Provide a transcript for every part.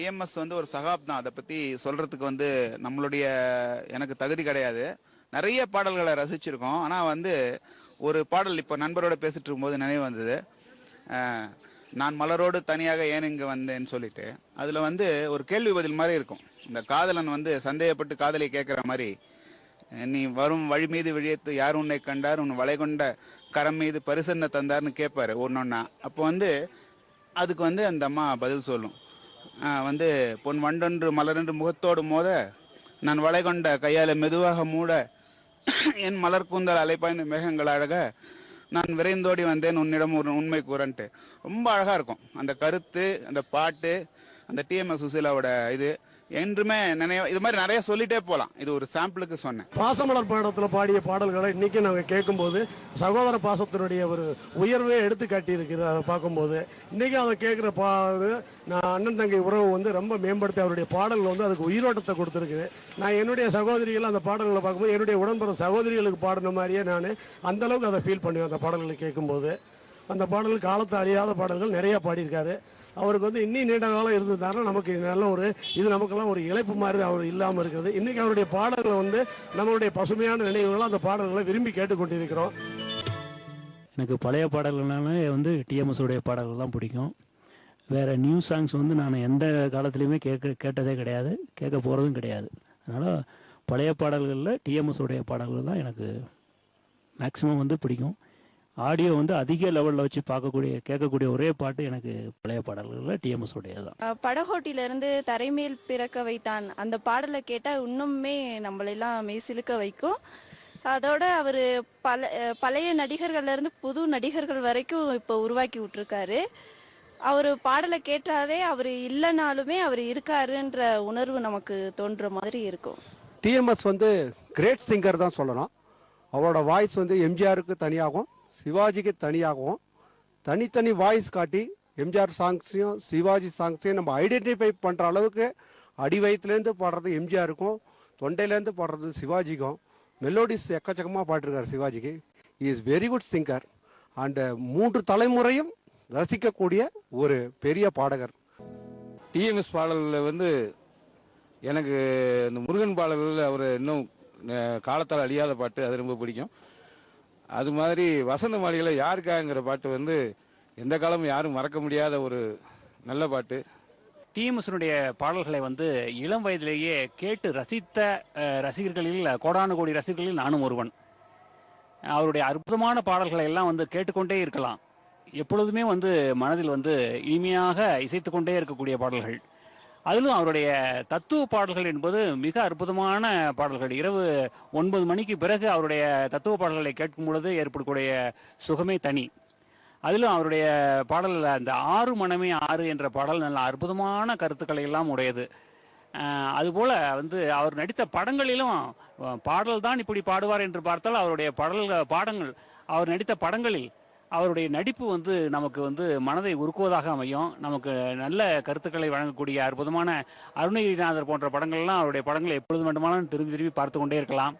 TMS வந்து ஒரு சகாப்தம். அதை பத்தி சொல்றதுக்கு வந்து நம்மளுடைய எனக்கு தகுதி கிடையாது. நிறைய பாடல்களை ரசிச்சிருக்கோம். ஆனா வந்து ஒரு பாடல் இப்போ நண்பரோட பேசிட்டு இருக்கும்போது நினைவு வந்தது. நான் மலரோடு தனியாக ஏன் இங்க வந்தேன்னு சொல்லிட்டு, அதுல வந்து ஒரு கேள்வி பதில் மாதிரி இருக்கும். இந்த காதலன் வந்து சந்தேகப்பட்டு காதலை கேட்கிற மாதிரி, நீ வரும் வழி மீது விழியத்து யார் உன்னை கண்டார், உன் வளை கொண்ட கரம் மீது பரிசன்ன தந்தார்னு கேட்பாரு ஒன்னொன்னா. அப்போ வந்து அதுக்கு வந்து அந்த அம்மா பதில் சொல்லும். வந்து பொன் வண்டொன்று மலரென்று முகத்தோடு மோத, நான் வளை கொண்ட கையால மெதுவாக மூட, என் மலர் கூந்தல் அலைப்பாய்ந்த மேகங்கள் அழக, நான் விரைந்தோடி வந்தேன் உன்னிடம் ஒரு உண்மை கூறன்ட்டு. ரொம்ப அழகா இருக்கும் அந்த கருத்து, அந்த பாட்டு, அந்த டிஎம்எஸ் சுசீலாவோட இது என்றுமே நினைவு. இது மாதிரி நிறைய சொல்லிட்டே போகலாம். இது ஒரு சாம்பிளுக்கு சொன்னேன். பாசமலர் படத்தில் பாடிய பாடல்களை இன்னைக்கு நாங்கள் கேட்கும்போது சகோதர பாசத்தினுடைய ஒரு உயர்வே எடுத்து காட்டி இருக்குது. அதை பார்க்கும்போது இன்னைக்கு அதை கேட்குற நான் அண்ணன் தங்கை உறவு வந்து ரொம்ப மேம்படுத்தி அவருடைய பாடல்கள் வந்து அதுக்கு உயிரோட்டத்தை கொடுத்துருக்குது. நான் என்னுடைய சகோதரிகள் அந்த பாடல்களை பார்க்கும்போது என்னுடைய உடன்பட சகோதரிகளுக்கு பாடின மாதிரியே நான் அந்த அளவுக்கு அதை ஃபீல் பண்ணுவேன். அந்த பாடல்களை கேட்கும்போது அந்த பாடல்கள் காலத்தை அழியாத பாடல்கள் நிறைய பாடியிருக்காரு. அவருக்கு வந்து இன்னும் நீண்ட காலம் இருந்ததுனால நமக்கு நல்ல ஒரு இது நமக்கெல்லாம் ஒரு இழைப்பு மாதிரி அவர் இல்லாமல் இருக்கிறது. இன்னைக்கு அவருடைய பாடல்களை வந்து நம்மளுடைய பசுமையான நினைவுகளை அந்த பாடல்களை விரும்பி கேட்டுக்கொண்டிருக்கிறோம். எனக்கு பழைய பாடல்கள்னாலே வந்து டிஎம்எஸ் உடைய பாடல்கள் தான் பிடிக்கும். வேறு நியூ சாங்ஸ் வந்து நான் எந்த காலத்துலேயுமே கேட்டதே கிடையாது, கேட்க போகிறதும் கிடையாது. அதனால் பழைய பாடல்களில் டிஎம்எஸ் உடைய பாடல்கள் தான் எனக்கு மேக்ஸிமம் வந்து பிடிக்கும். ஆடியோ வந்து அதிக லெவலில் வச்சு கேட்கக்கூடிய ஒரே பாட்டு எனக்கு பழைய பாடல்களில் டிஎம்எஸ் உடையது தான். படகோட்டிலிருந்து தரைமேல் பிறக்க வைத்தான் அந்த பாடலை கேட்டால் இன்னுமே நம்மளெல்லாம் மெய்சிலுக்க வைக்கும். அதோட அவர் பழைய நடிகர்கள்லேருந்து புது நடிகர்கள் வரைக்கும் இப்போ உருவாக்கி விட்டுருக்காரு. அவர் பாடலை கேட்டாலே அவர் இல்லைனாலுமே அவர் இருக்காருன்ற உணர்வு நமக்கு தோன்ற மாதிரி இருக்கும். டிஎம்எஸ் வந்து கிரேட் சிங்கர் தான் சொல்லணும். அவரோட வாய்ஸ் வந்து எம்ஜிஆருக்கு தனியாகவும் சிவாஜிக்கு தனியாகவும் தனித்தனி வாய்ஸ் காட்டி எம்ஜிஆர் சாங்ஸையும் சிவாஜி சாங்ஸையும் நம்ம ஐடென்டிஃபை பண்ணுற அளவுக்கு அடி வயிற்றுலேருந்து பாடுறது எம்ஜிஆருக்கும், தொண்டையிலேருந்து பாடுறது சிவாஜிக்கும். மெலோடிஸ் எக்கச்சக்கமாக பாடிருக்கார் சிவாஜிக்கு. Is very good singer and 3 தலைமுறையும் ரசிக்கக்கூடிய ஒரு பெரிய பாடகர். டிஎம்எஸ் பாடல்களில் வந்து எனக்கு இந்த முருகன் பாடல்களில் அவர் இன்னும் காலத்தால் அழியாத பாட்டு அது ரொம்ப பிடிக்கும். அது மாதிரி வசந்த மாளிகையில் யாருக்காங்கிற பாட்டு வந்து எந்த காலமும் யாரும் மறக்க முடியாத ஒரு நல்ல பாட்டு. டிஎம்எஸ்னுடைய பாடல்களை வந்து இளம் வயதிலேயே கேட்டு ரசித்த ரசிகர்களில் கோடானு கோடி ரசிகர்களில் நானும் ஒருவன். அவருடைய அற்புதமான பாடல்களை எல்லாம் வந்து கேட்டுக்கொண்டே இருக்கலாம். எப்பொழுதுமே வந்து மனதில் வந்து இனிமையாக இசைத்து கொண்டே இருக்கக்கூடிய பாடல்கள். அதிலும் அவருடைய தத்துவ பாடல்கள் என்பது மிக அற்புதமான பாடல்கள். இரவு 9 மணிக்கு பிறகு அவருடைய தத்துவ பாடல்களை கேட்கும் பொழுது ஏற்படக்கூடிய சுகமே தனி. அதிலும் அவருடைய பாடல் அந்த 6 மனமே 6 என்ற பாடல் நல்ல அற்புதமான கருத்துக்களை எல்லாம் உடையது. அதுபோல் வந்து அவர் நடித்த படங்களிலும் பாடல் தான் இப்படி பாடுவார் என்று பார்த்தால் அவருடைய பாடங்கள் அவர் நடித்த படங்களில் அவருடைய நடிப்பு வந்து நமக்கு வந்து மனதை உருக்குவதாக அமையும். நமக்கு நல்ல கருத்துக்களை வழங்கக்கூடிய அற்புதமான அருணகிரிநாதர் போன்ற படங்கள்லாம் அவருடைய படங்களை எப்பொழுது வேண்டுமானாலும் திரும்பி திரும்பி பார்த்து கொண்டே இருக்கலாம்.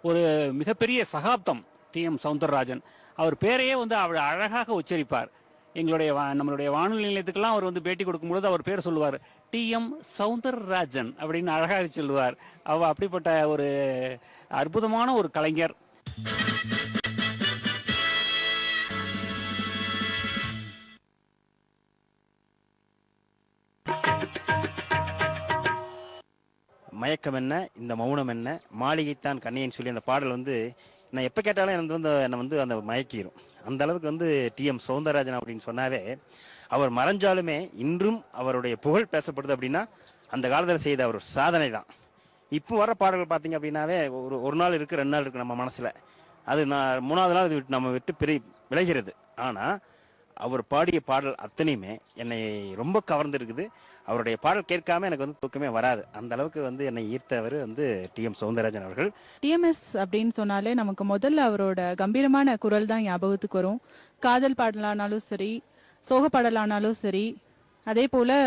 ஒரு மிகப்பெரிய சகாப்தம் டிஎம் சௌந்தரராஜன். அவர் பேரையே வந்து அவர் அழகாக உச்சரிப்பார். நம்மளுடைய வானொலி நிலையத்துக்கெல்லாம் அவர் வந்து பேட்டி கொடுக்கும்பொழுது அவர் பேர் சொல்லுவார், டிஎம் சௌந்தரராஜன் அப்படின்னு அழகாக சொல்லுவார். அப்படிப்பட்ட ஒரு அற்புதமான ஒரு கலைஞர். மயக்கம் என்ன, இந்த மௌனம் என்ன, மாளிகைத்தான் கண்ணையன்னு சொல்லி அந்த பாடல் வந்து நான் எப்போ கேட்டாலும் என்னை வந்து அந்த மயக்கிடும். அந்த அளவுக்கு வந்து டிஎம் சௌந்தரராஜன் அப்படின்னு சொன்னாவே அவர் மறைஞ்சாலுமே இன்றும் அவருடைய புகழ் பேசப்படுது அப்படின்னா அந்த காலத்தில் செய்த அவர் சாதனை தான். இப்போ வர பாடல்கள் பார்த்தீங்க அப்படின்னாவே ஒரு நாள் இருக்குது, 2 நாள் இருக்குது நம்ம மனசில். அது நான் 3ஆவது நாள் இது நம்ம விட்டு விளைகிறது. ஆனால் அவர் பாடிய பாடல் அத்தனையுமே என்னை ரொம்ப கவர்ந்துருக்குது. அவருடைய பாடல் கேட்காம எனக்கு வந்து தூக்கமே வராது. அந்த அளவுக்கு வந்து என்னை ஈர்த்தவர் வந்து டிஎம் சௌந்தரராஜன் அவர்கள். டிஎம்எஸ் அப்படின்னு சொன்னாலே நமக்கு முதல்ல அவரோட கம்பீரமான குரல் தான் ஞாபகத்துக்கு வரும். காதல் பாடலானாலும் சரி, சோக பாடலானாலும் சரி, அதே போல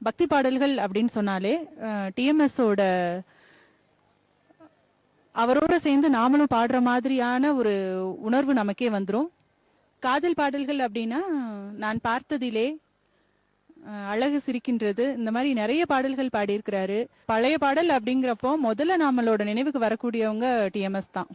பக்தி பாடல்கள் அப்படின்னு சொன்னாலே டிஎம்எஸோட அவரோட சேர்ந்து நாமளும் பாடுற மாதிரியான ஒரு உணர்வு நமக்கே வந்துடும். காதல் பாடல்கள் அப்படின்னா நான் பார்த்ததிலே, அழகு சிரிக்கின்றது, இந்த மாதிரி நிறைய பாடல்கள் பாடியிருக்கிறாரு. பழைய பாடல் அப்படிங்கிறப்போ முதல்ல நம்மளோட நினைவுக்கு வரக்கூடியவங்க டிஎம்எஸ் தான்.